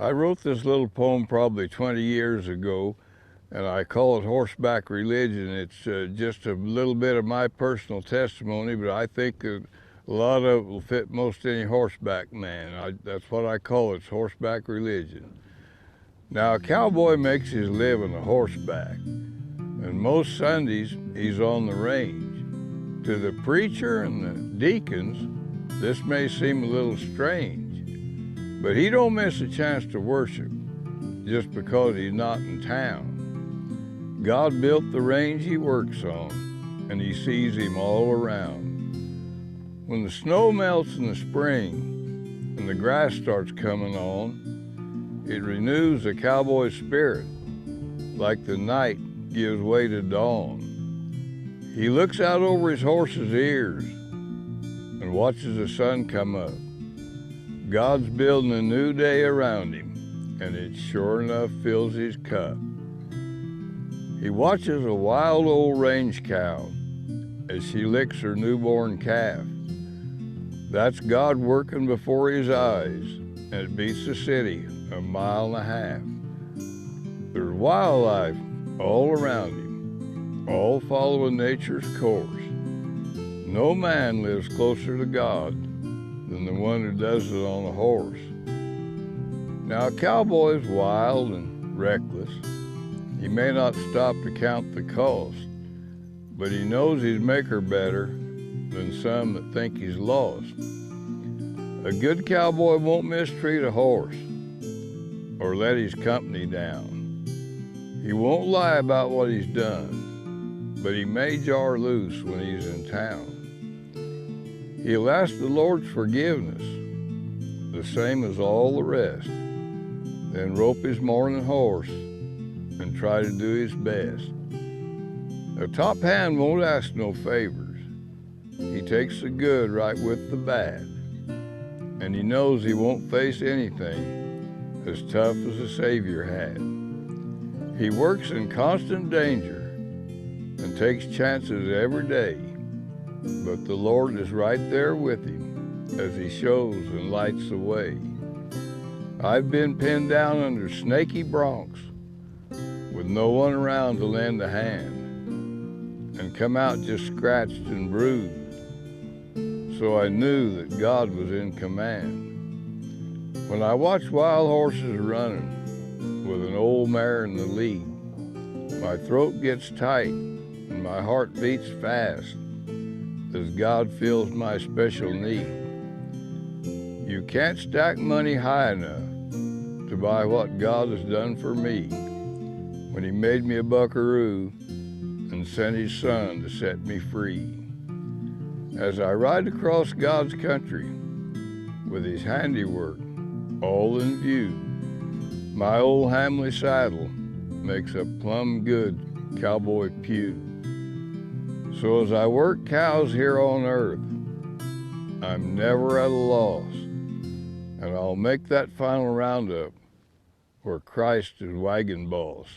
I wrote this little poem probably 20 years ago, and I call it Horseback Religion. It's just a little bit of my personal testimony, but I think that a lot of it will fit most any horseback man. That's what I call it, it's horseback religion. Now, a cowboy makes his living a horseback, and most Sundays he's on the range. To the preacher and the deacons, this may seem a little strange, but he don't miss a chance to worship just because he's not in town. God built the range he works on, and he sees him all around. When the snow melts in the spring and the grass starts coming on, it renews the cowboy's spirit like the night gives way to dawn. He looks out over his horse's ears and watches the sun come up. God's building a new day around him, and it sure enough fills his cup. He watches a wild old range cow as she licks her newborn calf. That's God working before his eyes, and it beats the city a mile and a half. There's wildlife all around him, all following nature's course. No man lives closer to God than the one who does it on a horse. Now, a cowboy is wild and reckless. He may not stop to count the cost, but he knows his maker better than some that think he's lost. A good cowboy won't mistreat a horse or let his company down. He won't lie about what he's done, but he may jar loose when he's in town. He'll ask the Lord's forgiveness, the same as all the rest, then rope his morning horse and try to do his best. A top hand won't ask no favors. He takes the good right with the bad, and he knows he won't face anything as tough as the Savior had. He works in constant danger and takes chances every day, but the Lord is right there with him as he shows and lights the way. I've been pinned down under snaky broncs with no one around to lend a hand, and come out just scratched and bruised, so I knew that God was in command. When I watch wild horses running with an old mare in the lead, my throat gets tight and my heart beats fast as God fills my special need. You can't stack money high enough to buy what God has done for me when he made me a buckaroo and sent his son to set me free. As I ride across God's country with his handiwork all in view, my old Hamley saddle makes a plumb good cowboy pew. So as I work cows here on earth, I'm never at a loss, and I'll make that final roundup where Christ is wagon boss.